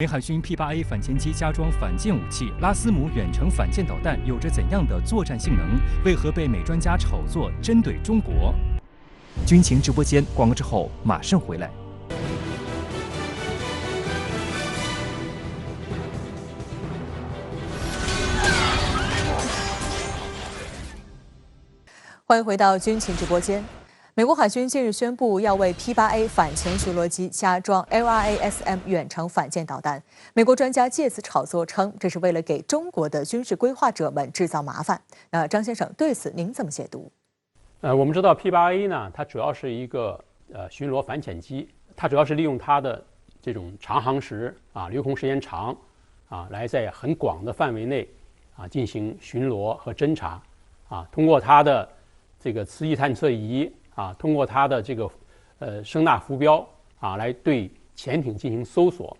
美海军 P-8A 反潜机加装反舰武器拉斯姆远程反舰导弹有着怎样的作战性能？为何被美专家炒作针对中国？军情直播间广告之后马上回来。欢迎回到军情直播间。美国海军近日宣布要为 P-8A 反潜巡逻机加装 LRASM 远程反舰导弹。美国专家借此炒作称，这是为了给中国的军事规划者们制造麻烦。那张先生对此您怎么解读？我们知道 P-8A 呢，它主要是一个巡逻反潜机，它主要是利用它的这种长航时留空时间长来在很广的范围内进行巡逻和侦察通过它的这个磁翼探测仪通过它的这个声纳浮标来对潜艇进行搜索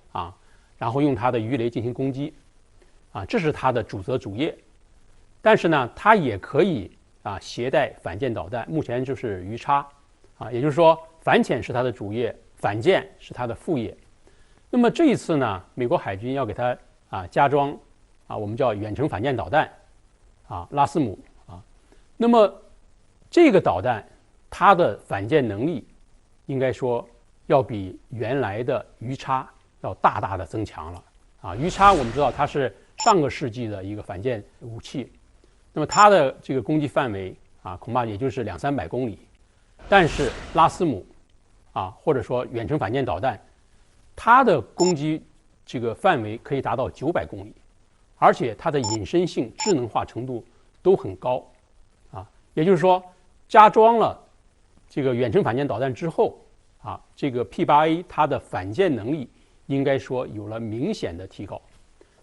然后用它的鱼雷进行攻击这是它的主责主业。但是呢，它也可以携带反舰导弹，目前就是鱼叉也就是说反潜是它的主业，反舰是它的副业。那么这一次呢，美国海军要给它加装我们叫远程反舰导弹拉斯姆那么这个导弹它的反舰能力应该说要比原来的鱼叉要大大的增强了鱼叉我们知道它是上个世纪的一个反舰武器，那么它的这个攻击范围恐怕也就是200-300公里，但是拉斯姆或者说远程反舰导弹，它的攻击这个范围可以达到900公里，而且它的隐身性、智能化程度都很高也就是说加装了这个远程反舰导弹之后这个 P-8A 它的反舰能力应该说有了明显的提高。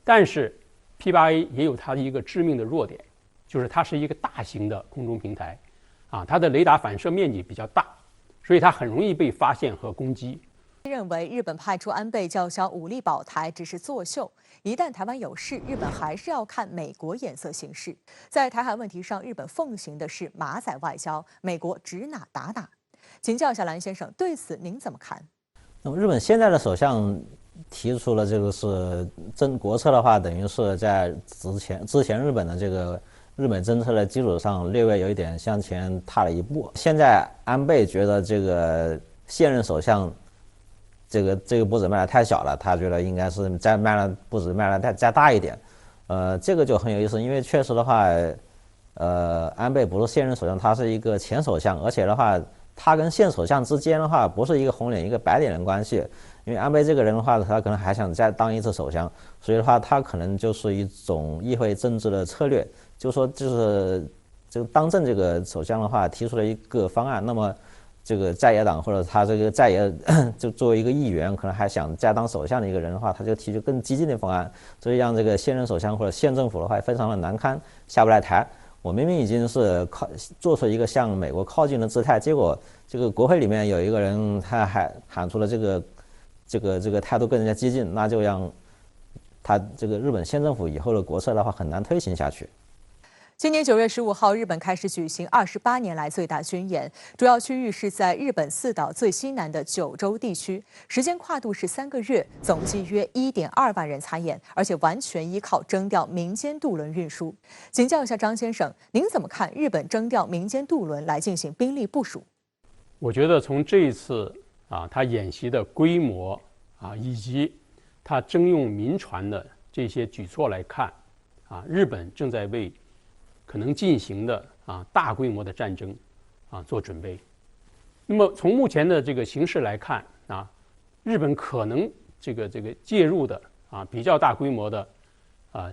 但是 P-8A 也有它的一个致命的弱点，就是它是一个大型的空中平台它的雷达反射面积比较大，所以它很容易被发现和攻击。认为日本派出安倍叫嚣武力保台只是作秀，一旦台湾有事，日本还是要看美国眼色行事。在台海问题上，日本奉行的是马仔外交，美国指哪打哪。请教一下蓝先生，对此您怎么看？那么日本现在的首相提出了这个是政国策的话，等于是在之前日本的这个日本政策的基础上略微有一点向前踏了一步。现在安倍觉得这个现任首相这个步子迈得太小了，他觉得应该是再步子迈得再大一点。这个就很有意思，因为确实的话，安倍不是现任首相，他是一个前首相，而且的话，他跟现首相之间的话，不是一个红脸一个白脸的关系。因为安倍这个人的话，他可能还想再当一次首相，所以的话，他可能就是一种议会政治的策略，就是这个当政这个首相的话提出了一个方案，那么这个在野党或者他这个在野就作为一个议员，可能还想再当首相的一个人的话，他就提出更激进的方案，所以让这个现任首相或者县政府的话非常的难堪，下不来台。我明明已经是做出一个向美国靠近的姿态，结果这个国会里面有一个人他还喊出了这个态度更加激进，那就让他这个日本县政府以后的国策的话很难推行下去。今年9月15号，日本开始举行28年来最大军演，主要区域是在日本四岛最西南的九州地区，时间跨度是3个月，总计约1.2万人参演，而且完全依靠征调民间渡轮运输。请教一下张先生，您怎么看日本征调民间渡轮来进行兵力部署？我觉得从这一次他演习的规模以及他征用民船的这些举措来看日本正在为可能进行的大规模的战争做准备。那么从目前的这个形势来看日本可能这个介入的比较大规模的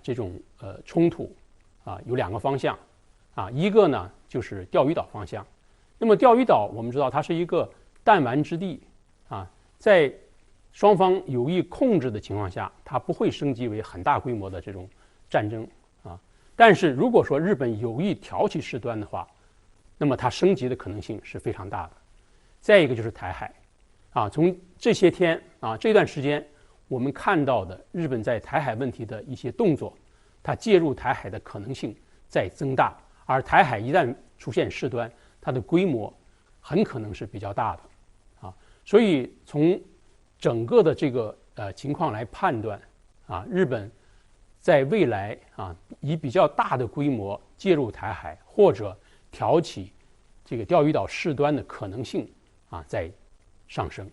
这种冲突有2个方向一个呢就是钓鱼岛方向。那么钓鱼岛我们知道它是一个弹丸之地在双方有意控制的情况下，它不会升级为很大规模的这种战争但是如果说日本有意挑起事端的话，那么它升级的可能性是非常大的。再一个就是台海从这些天这段时间我们看到的日本在台海问题的一些动作，它介入台海的可能性在增大，而台海一旦出现事端，它的规模很可能是比较大的所以从整个的这个情况来判断日本在未来以比较大的规模介入台海或者挑起这个钓鱼岛事端的可能性在上升。